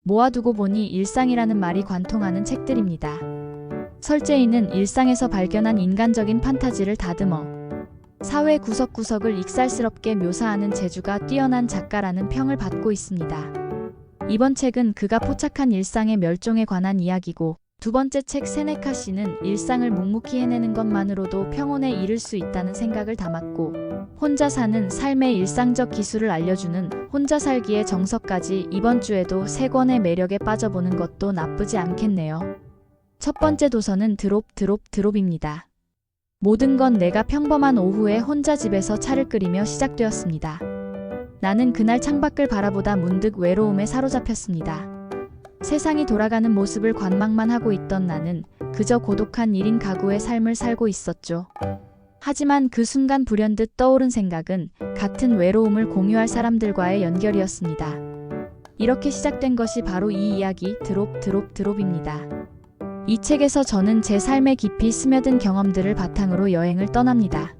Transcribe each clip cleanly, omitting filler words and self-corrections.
모아두고 보니 일상이라는 말이 관통하는 책들입니다. 설재인은 일상에서 발견한 인간적인 판타지를 다듬어 사회 구석구석을 익살스럽게 묘사하는 재주가 뛰어난 작가라는 평을 받고 있습니다. 이번 책은 그가 포착한 일상의 멸종에 관한 이야기고, 두 번째 책 세네카 시는 일상을 묵묵히 해내는 것만으로도 평온에 이를 수 있다는 생각을 담았고, 혼자 사는 삶의 일상적 기술을 알려주는 혼자 살기의 정석까지 이번 주에도 세 권의 매력에 빠져보는 것도 나쁘지 않겠네요. 첫 번째 도서는 드롭입니다. 모든 건 내가 평범한 오후에 혼자 집에서 차를 끓이며 시작되었습니다. 나는 그날 창밖을 바라보다 문득 외로움에 사로잡혔습니다. 세상이 돌아가는 모습을 관망만 하고 있던 나는 그저 고독한 1인 가구의 삶을 살고 있었죠. 하지만 그 순간 불현듯 떠오른 생각은 같은 외로움을 공유할 사람들과의 연결이었습니다. 이렇게 시작된 것이 바로 이 이야기 드롭입니다. 이 책에서 저는 제 삶에 깊이 스며든 경험들을 바탕으로 여행을 떠납니다.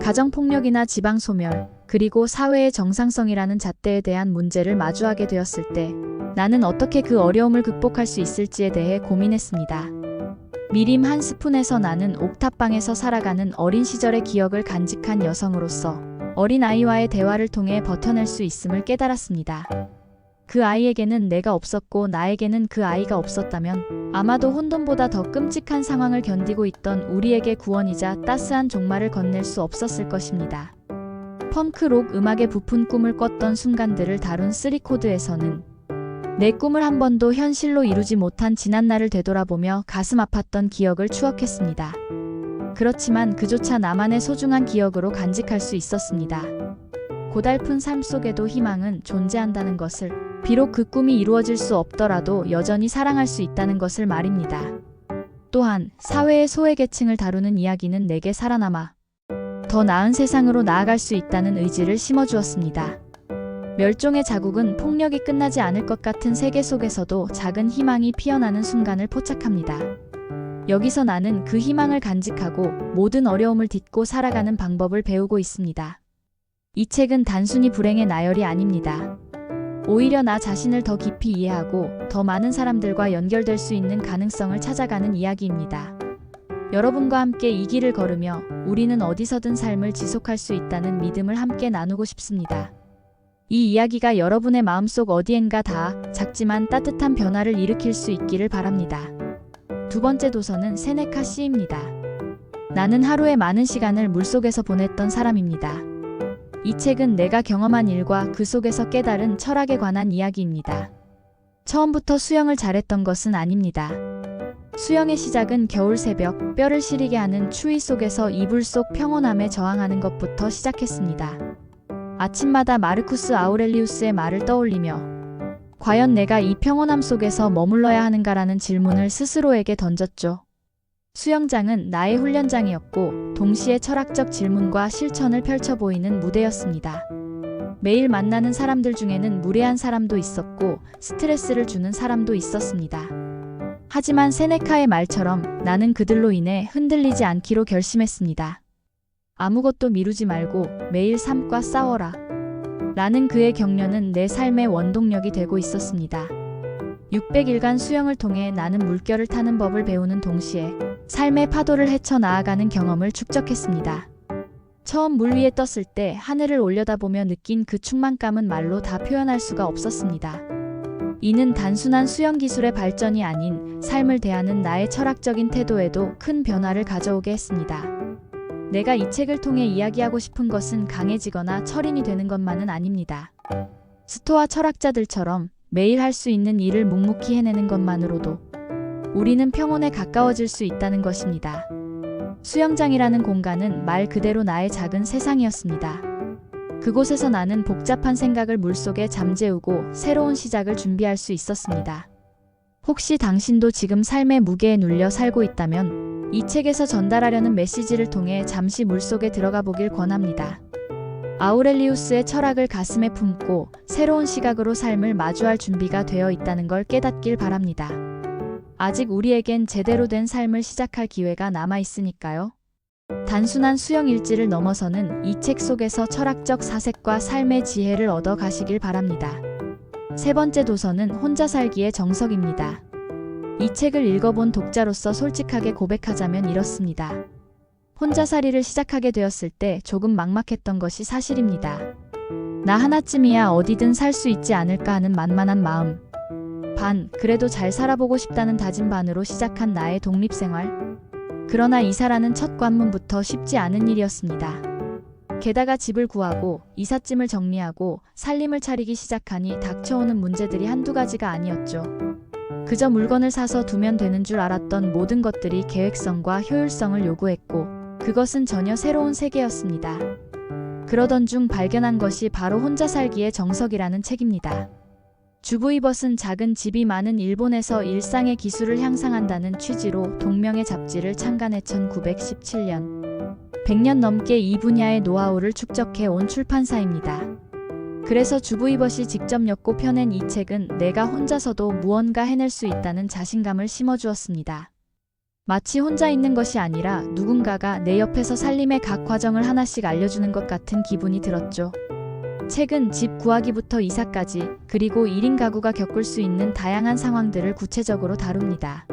가정폭력이나 지방소멸, 그리고 사회의 정상성이라는 잣대에 대한 문제를 마주하게 되었을 때 나는 어떻게 그 어려움을 극복할 수 있을지에 대해 고민했습니다. 미림 한 스푼에서 나는 옥탑방에서 살아가는 어린 시절의 기억을 간직한 여성으로서 어린 아이와의 대화를 통해 버텨낼 수 있음을 깨달았습니다. 그 아이에게는 내가 없었고 나에게는 그 아이가 없었다면 아마도 혼돈보다 더 끔찍한 상황을 견디고 있던 우리에게 구원이자 따스한 종말을 건넬 수 없었을 것입니다. 펑크록 음악에 부푼 꿈을 꿨던 순간들을 다룬 3코드에서는 내 꿈을 한 번도 현실로 이루지 못한 지난날을 되돌아보며 가슴 아팠던 기억을 추억했습니다. 그렇지만 그조차 나만의 소중한 기억으로 간직할 수 있었습니다. 고달픈 삶 속에도 희망은 존재한다는 것을, 비록 그 꿈이 이루어질 수 없더라도 여전히 사랑할 수 있다는 것을 말입니다. 또한 사회의 소외계층을 다루는 이야기는 내게 살아남아 더 나은 세상으로 나아갈 수 있다는 의지를 심어주었습니다. 멸종의 자국은 폭력이 끝나지 않을 것 같은 세계 속에서도 작은 희망이 피어나는 순간을 포착합니다. 여기서 나는 그 희망을 간직하고 모든 어려움을 딛고 살아가는 방법을 배우고 있습니다. 이 책은 단순히 불행의 나열이 아닙니다. 오히려 나 자신을 더 깊이 이해하고 더 많은 사람들과 연결될 수 있는 가능성을 찾아가는 이야기입니다. 여러분과 함께 이 길을 걸으며 우리는 어디서든 삶을 지속할 수 있다는 믿음을 함께 나누고 싶습니다. 이 이야기가 여러분의 마음속 어디엔가 다 작지만 따뜻한 변화를 일으킬 수 있기를 바랍니다. 두 번째 도서는 세네카 시입니다. 나는 하루에 많은 시간을 물속에서 보냈던 사람입니다. 이 책은 내가 경험한 일과 그 속에서 깨달은 철학에 관한 이야기입니다. 처음부터 수영을 잘했던 것은 아닙니다. 수영의 시작은 겨울 새벽, 뼈를 시리게 하는 추위 속에서 이불 속 평온함에 저항하는 것부터 시작했습니다. 아침마다 마르쿠스 아우렐리우스의 말을 떠올리며 과연 내가 이 평온함 속에서 머물러야 하는가라는 질문을 스스로에게 던졌죠. 수영장은 나의 훈련장이었고 동시에 철학적 질문과 실천을 펼쳐 보이는 무대였습니다. 매일 만나는 사람들 중에는 무례한 사람도 있었고 스트레스를 주는 사람도 있었습니다. 하지만 세네카의 말처럼 나는 그들로 인해 흔들리지 않기로 결심했습니다. 아무것도 미루지 말고 매일 삶과 싸워라. 라는 그의 격려는 내 삶의 원동력이 되고 있었습니다. 600일간 수영을 통해 나는 물결을 타는 법을 배우는 동시에 삶의 파도를 헤쳐 나아가는 경험을 축적했습니다. 처음 물 위에 떴을 때 하늘을 올려다보며 느낀 그 충만감은 말로 다 표현할 수가 없었습니다. 이는 단순한 수영 기술의 발전이 아닌 삶을 대하는 나의 철학적인 태도에도 큰 변화를 가져오게 했습니다. 내가 이 책을 통해 이야기하고 싶은 것은 강해지거나 철인이 되는 것만은 아닙니다. 스토아 철학자들처럼 매일 할 수 있는 일을 묵묵히 해내는 것만으로도 우리는 평온에 가까워질 수 있다는 것입니다. 수영장이라는 공간은 말 그대로 나의 작은 세상이었습니다. 그곳에서 나는 복잡한 생각을 물속에 잠재우고 새로운 시작을 준비할 수 있었습니다. 혹시 당신도 지금 삶의 무게에 눌려 살고 있다면 이 책에서 전달하려는 메시지를 통해 잠시 물속에 들어가 보길 권합니다. 아우렐리우스의 철학을 가슴에 품고 새로운 시각으로 삶을 마주할 준비가 되어 있다는 걸 깨닫길 바랍니다. 아직 우리에겐 제대로 된 삶을 시작할 기회가 남아 있으니까요. 단순한 수영 일지를 넘어서는 이 책 속에서 철학적 사색과 삶의 지혜를 얻어 가시길 바랍니다. 세 번째 도서는 혼자 살기의 정석입니다. 이 책을 읽어본 독자로서 솔직하게 고백하자면 이렇습니다. 혼자살이를 시작하게 되었을 때 조금 막막했던 것이 사실입니다. 나 하나쯤이야 어디든 살 수 있지 않을까 하는 만만한 마음. 반, 그래도 잘 살아보고 싶다는 다짐 반으로 시작한 나의 독립생활. 그러나 이사라는 첫 관문부터 쉽지 않은 일이었습니다. 게다가 집을 구하고 이삿짐을 정리하고 살림을 차리기 시작하니 닥쳐오는 문제들이 한두 가지가 아니었죠. 그저 물건을 사서 두면 되는 줄 알았던 모든 것들이 계획성과 효율성을 요구했고 그것은 전혀 새로운 세계였습니다. 그러던 중 발견한 것이 바로 혼자 살기의 정석이라는 책입니다. 주부이벗은 작은 집이 많은 일본에서 일상의 기술을 향상한다는 취지로 동명의 잡지를 창간해 1917년 100년 넘게 이 분야의 노하우를 축적해 온 출판사입니다. 그래서 주부이벗이 직접 엮고 펴낸 이 책은 내가 혼자서도 무언가 해낼 수 있다는 자신감을 심어주었습니다. 마치 혼자 있는 것이 아니라 누군가가 내 옆에서 살림의 각 과정을 하나씩 알려주는 것 같은 기분이 들었죠. 책은 집 구하기부터 이사까지 그리고 1인 가구가 겪을 수 있는 다양한 상황들을 구체적으로 다룹니다.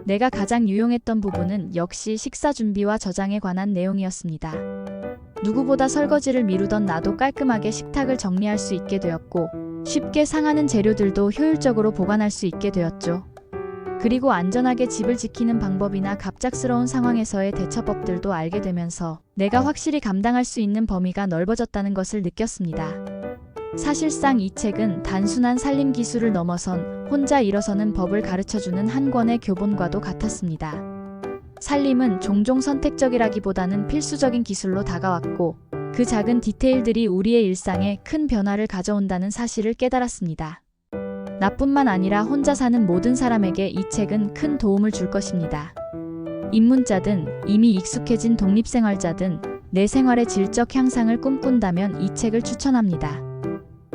내가 가장 유용했던 부분은 역시 식사 준비와 저장에 관한 내용이었습니다. 누구보다 설거지를 미루던 나도 깔끔하게 식탁을 정리할 수 있게 되었고 쉽게 상하는 재료들도 효율적으로 보관할 수 있게 되었죠. 그리고 안전하게 집을 지키는 방법이나 갑작스러운 상황에서의 대처법들도 알게 되면서 내가 확실히 감당할 수 있는 범위가 넓어졌다는 것을 느꼈습니다. 사실상 이 책은 단순한 살림 기술을 넘어선 혼자 일어서는 법을 가르쳐주는 한 권의 교본과도 같았습니다. 살림은 종종 선택적이라기보다는 필수적인 기술로 다가왔고 그 작은 디테일들이 우리의 일상에 큰 변화를 가져온다는 사실을 깨달았습니다. 나뿐만 아니라 혼자 사는 모든 사람에게 이 책은 큰 도움을 줄 것입니다. 입문자든 이미 익숙해진 독립생활자든 내 생활의 질적 향상을 꿈꾼다면 이 책을 추천합니다.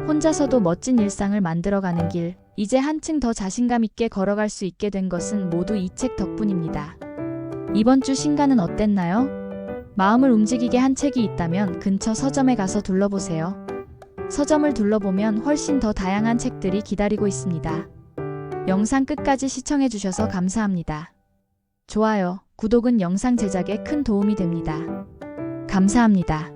혼자서도 멋진 일상을 만들어가는 길, 이제 한층 더 자신감 있게 걸어갈 수 있게 된 것은 모두 이 책 덕분입니다. 이번 주 신간은 어땠나요? 마음을 움직이게 한 책이 있다면 근처 서점에 가서 둘러보세요. 서점을 둘러보면 훨씬 더 다양한 책들이 기다리고 있습니다. 영상 끝까지 시청해주셔서 감사합니다. 좋아요, 구독은 영상 제작에 큰 도움이 됩니다. 감사합니다.